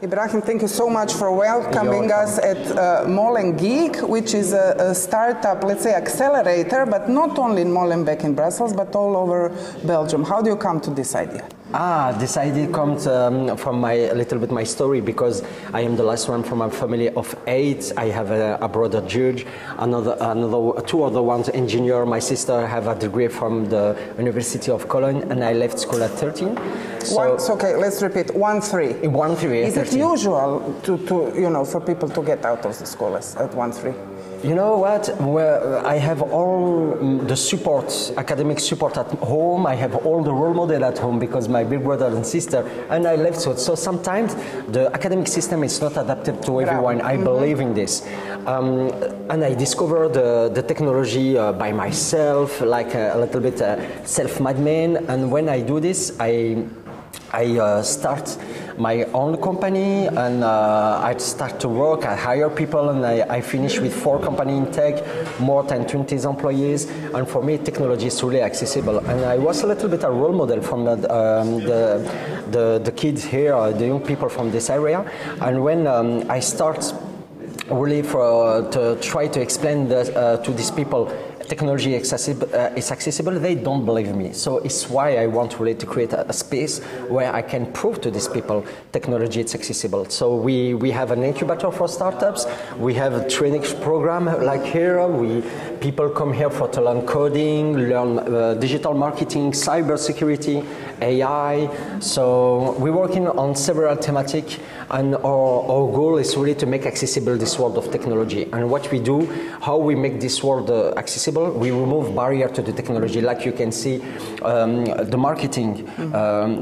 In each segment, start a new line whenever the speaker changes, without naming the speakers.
Ibrahim, thank you so much for welcoming us at Molenbeek, which is a startup, let's say, accelerator, but not only in Molenbeek in Brussels, but all over Belgium. How do you come to this idea?
This idea comes from my story, because I am the last one from a family of 8. I have a brother George, two other ones engineer. My sister have a degree from the University of Cologne, and I left school at 13.
So, okay, let's repeat. 1-3.
1-3.
Is it usual for people to get out of the school at 1-3?
You know what? Well, I have all the support, academic support at home. I have all the role model at home because my big brother and sister, and I left. So sometimes the academic system is not adapted to everyone. I believe in this. And I discovered the technology by myself, like a little bit self-made man. And when I do this, I start my own company, and I start to work. I hire people, and I finish with 4 companies in tech, more than 20 employees. And for me, technology is really accessible. And I was a little bit a role model from the kids here, the young people from this area. And when I start really to try to explain to these people, technology is accessible, they don't believe me. So it's why I want really to create a space where I can prove to these people technology is accessible. So we have an incubator for startups. We have a training program like here. People come here to learn coding, learn digital marketing, cybersecurity, AI. So we're working on several thematics, and our goal is really to make accessible this world of technology. And what we do, how we make this world accessible, we remove barrier to the technology. Like you can see, the marketing.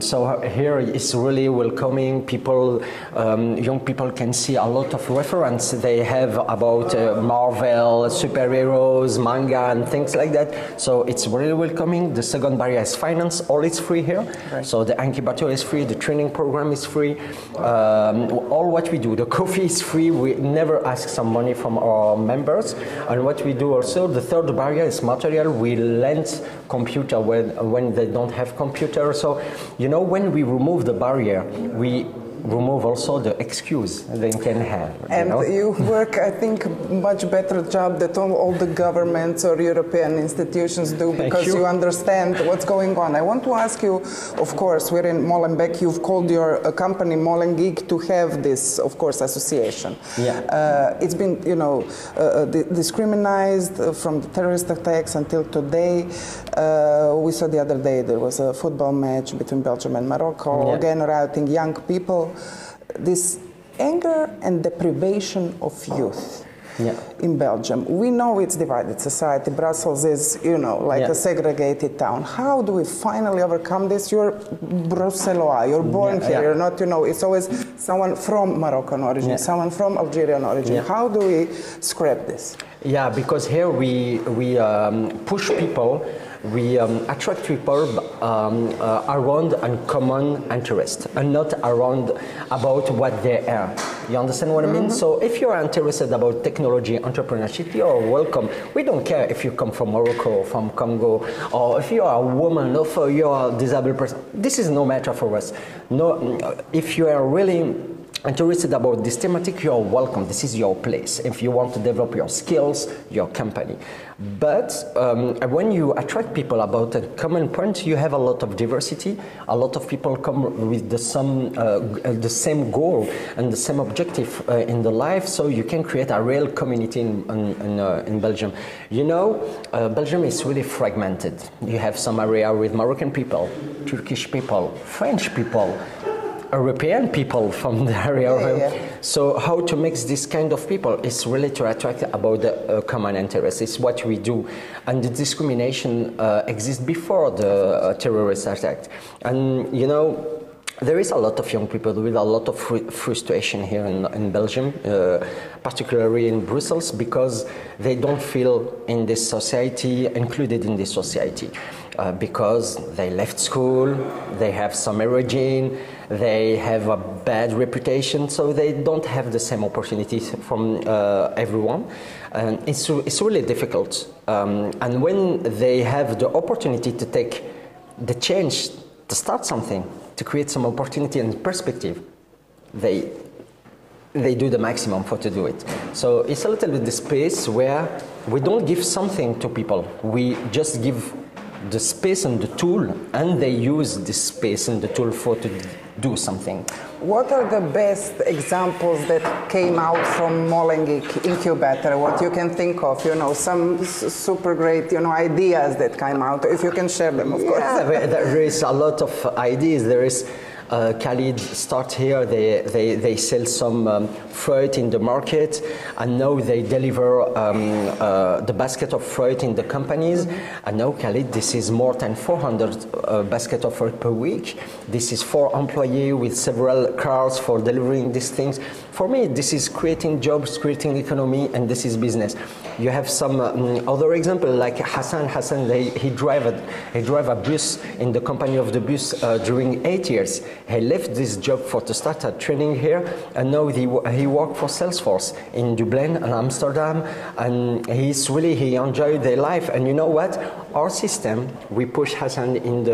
So here is really welcoming people. Young people can see a lot of reference they have about Marvel, superheroes, manga, and things like that. So it's really welcoming. The second barrier is finance. All is free here. Right. So the incubator is free. The training program is free. All what we do, the coffee is free. We never ask some money from our members. And what we do also, the third barrier is material. We lend computer when they don't have computer. So, when we remove the barrier, we remove also the excuse they can have.
And you work, I think, much better job than all the governments or European institutions do, because you understand what's going on. I want to ask you, of course, we're in Molenbeek. You've called your company Molenbeek to have this, of course, association.
Yeah.
It's been, discriminated from the terrorist attacks until today. We saw the other day there was a football match between Belgium and Morocco, again routing young people. This anger and deprivation of youth in Belgium. We know it's divided society. Brussels is, a segregated town. How do we finally overcome this? You're Bruxellois, you're born here, you're not, it's always someone from Moroccan origin, someone from Algerian origin. How do we scrap this?
Yeah, because here we push people. We attract people around uncommon interest, and not around about what they are. You understand what I mean? So if you are interested about technology, entrepreneurship, you are welcome. We don't care if you come from Morocco or from Congo, or if you are a woman, or if you are a disabled person. This is no matter for us. No, if you are really interested about this thematic, you are welcome. This is your place. If you want to develop your skills, your company. But when you attract people about a common point, you have a lot of diversity. A lot of people come with the same goal and the same objective in the life. So you can create a real community in Belgium. Belgium is really fragmented. You have some area with Moroccan people, Turkish people, French people, European people from the area. So how to mix this kind of people is really to attract about the common interest. It's what we do. And the discrimination exists before the terrorist attack. And there is a lot of young people with a lot of frustration here in Belgium, particularly in Brussels, because they don't feel in this society, included in this society. Because they left school, they have some origin, they have a bad reputation, so they don't have the same opportunities from everyone. And it's really difficult. And when they have the opportunity to take the change, to start something, to create some opportunity and perspective, they they do the maximum for to do it. So it's a little bit the space where we don't give something to people. We just give the space and the tool, and they use this space and the tool for to do something.
What are the best examples that came out from Molengeek Incubator? What you can think of, you know, some super great, you know, ideas that came out, if you can share them, of course.
Yeah, there is a lot of ideas. There is Khalid start here, they sell some fruit in the market, and now they deliver the basket of fruit in the companies. And now Khalid, this is more than 400 basket of fruit per week. This is 4 employees with several cars for delivering these things. For me, this is creating jobs, creating economy, and this is business. You have some other example like Hassan. Hassan, he drive a bus in the company of the bus during 8 years. He left this job for to start a training here, and now he worked for Salesforce in Dublin and Amsterdam, and he enjoyed their life. And you know what? Our system, we push Hassan in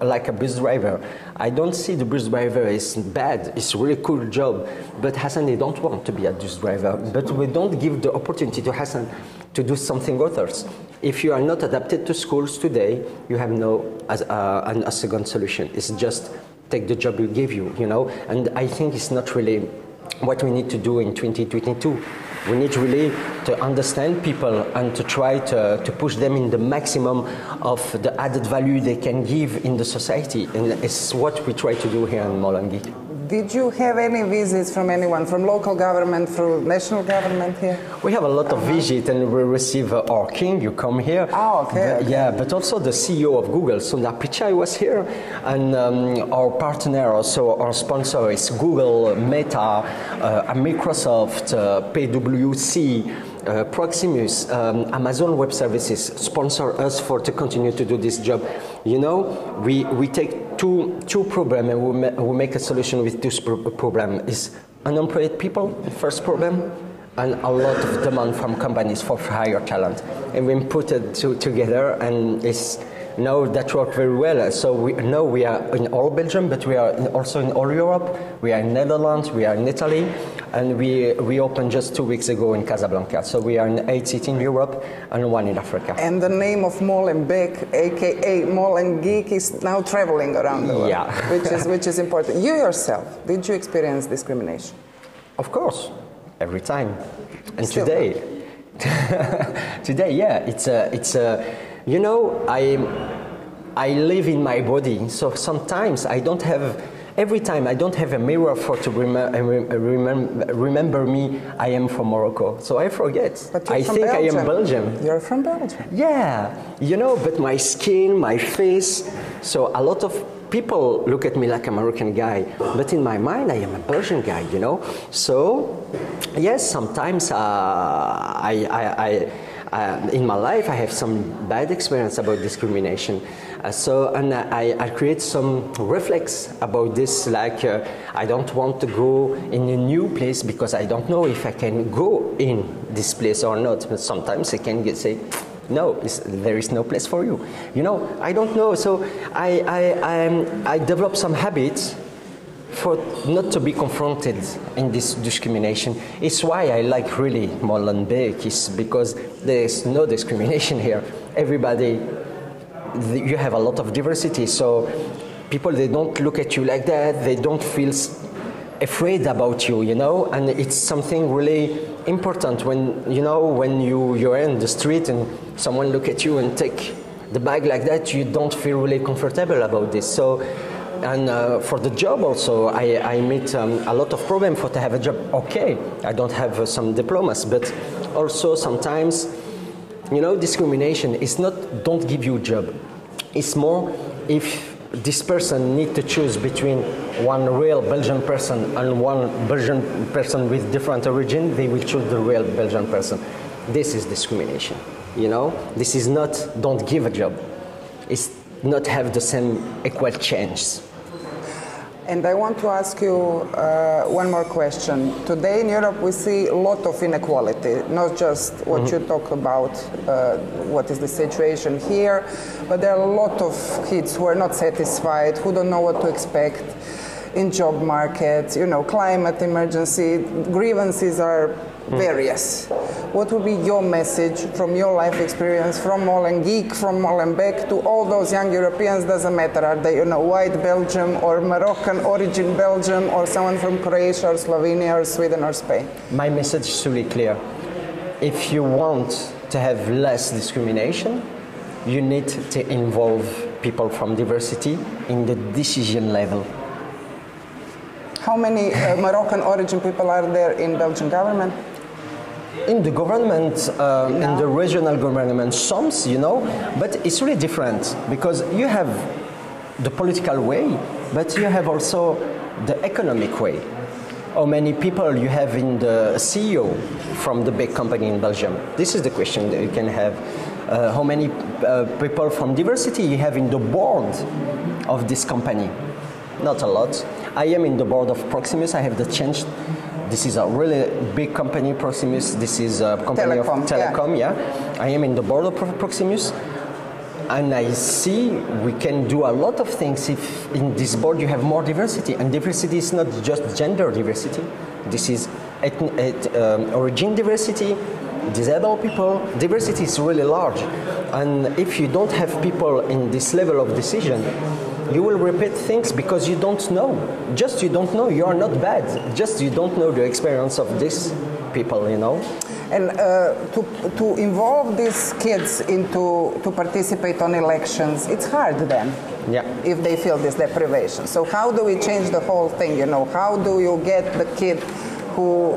like a bus driver. I don't see the bus driver is bad. It's a really cool job, but Hassan, they don't want to be a bus driver. But we don't give the opportunity to Hassan to do something others. If you are not adapted to schools today, you have a second solution. It's just take the job we give you, you know. And I think it's not really what we need to do in 2022. We need really to understand people and to try to push them in the maximum of the added value they can give in the society. And it's what we try to do here in Molengeek.
Did you have any visits from anyone, from local government, from national government here?
We have a lot of visits, and we receive our king, you come here.
Oh, okay.
Yeah, but also the CEO of Google, Sundar Pichai, was here, and our partner, also our sponsor is Google, Meta, Microsoft, PwC, Proximus, Amazon Web Services sponsor us to continue to do this job. You know, we take two problems and we make a solution with two problems. Is unemployed people, first problem, and a lot of demand from companies for higher talent. And we put it together, and it's now that works very well. So we are in all Belgium, but we are also in all Europe. We are in Netherlands, we are in Italy, and we opened just 2 weeks ago in Casablanca. So we are in 8 cities in Europe and 1 in Africa.
And the name of Molenbeek, aka Molengeek, is now traveling around the world,
yeah.
which is important. You yourself, did you experience discrimination?
Of course, every time. And
Still.
Today, yeah, it's you know, I live in my body, so sometimes I don't have. Every time I don't have a mirror to remember me, I am from Morocco. So I forget.
But you're
I
from
think
Belgium.
I am Belgian.
You're from Belgium.
Yeah, you know, but my skin, my face, so a lot of people look at me like a Moroccan guy, but in my mind I am a Belgian guy, you know. So, yes, sometimes in my life I have some bad experience about discrimination. And I create some reflex about this, like I don't want to go in a new place because I don't know if I can go in this place or not. But sometimes I can say, no, there is no place for you. You know, I don't know. So I develop some habits for not to be confronted in this discrimination. It's why I like really Molenbeek, is because there is no discrimination here. Everybody, you have a lot of diversity, so people, they don't look at you like that, they don't feel afraid about you, you know, and it's something really important when, you know, when you're in the street and someone look at you and take the bag like that, you don't feel really comfortable about this. So, and for the job also, I meet a lot of problems to have a job. Okay, I don't have some diplomas, but also sometimes, you know, discrimination is not don't give you a job. It's more if this person need to choose between one real Belgian person and one Belgian person with different origin, they will choose the real Belgian person. This is discrimination, you know? This is not don't give a job. It's not have the same equal chance.
And I want to ask you one more question. Today in Europe we see a lot of inequality, not just what you talk about, what is the situation here, but there are a lot of kids who are not satisfied, who don't know what to expect. in job markets, you know, climate emergency, grievances are various. What would be your message from your life experience, from Molenbeek, from Molenbeek to all those young Europeans? Doesn't matter, are they, you know, white Belgium or Moroccan origin Belgium or someone from Croatia or Slovenia or Sweden or Spain?
My message is really clear. If you want to have less discrimination, you need to involve people from diversity in the decision level.
How many Moroccan origin people are there in Belgian government?
In the government, in the regional government, some, you know, but it's really different because you have the political way, but you have also the economic way. How many people you have in the CEO from the big company in Belgium? This is the question that you can have. How many people from diversity you have in the board of this company? Not a lot. I am in the board of Proximus. I have the chance. This is a really big company, Proximus. This is a company of telecom, yeah. I am in the board of Proximus, and I see we can do a lot of things if in this board you have more diversity. And diversity is not just gender diversity. This is origin diversity, disabled people. Diversity is really large. And if you don't have people in this level of decision, you will repeat things because you don't know. Just you don't know. You are not bad. Just you don't know the experience of these people, you know.
And to involve these kids into to participate on elections, it's hard then.
Yeah.
If they feel this deprivation. So how do we change the whole thing? You know, how do you get the kid who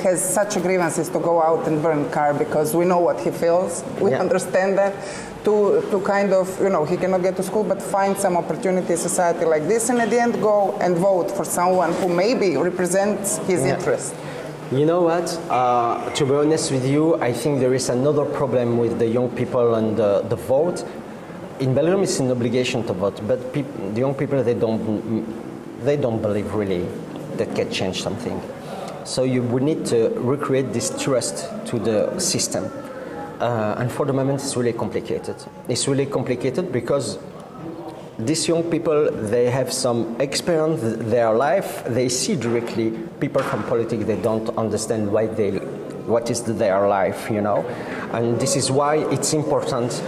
has such grievances to go out and burn car because we know what he feels, we understand that, to kind of, you know, he cannot get to school but find some opportunity in society like this and at the end go and vote for someone who maybe represents his interest.
You know what, to be honest with you, I think there is another problem with the young people and the vote. In Belgium it's an obligation to vote, but the young people, they don't believe really that can change something. So you would need to recreate this trust to the system. And for the moment, it's really complicated. It's really complicated because these young people, they have some experience in their life. They see directly people from politics. They don't understand what is their life, you know. And this is why it's important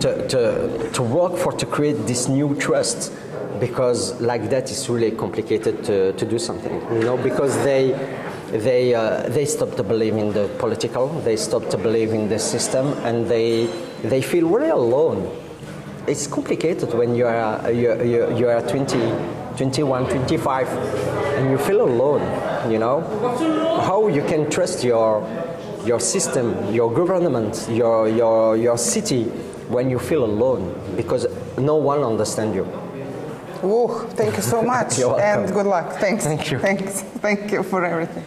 to work to create this new trust. Because like that, it's really complicated to do something, you know, because they stop to believe in the political, they stop to believe in the system, and they feel really alone. It's complicated when you are 20, 21, 25, and you feel alone, you know. How you can trust your system, your government, your city when you feel alone, because no one understands you.
Thank you so much.
You're welcome.
And good luck. Thanks.
Thank you.
Thank you for everything.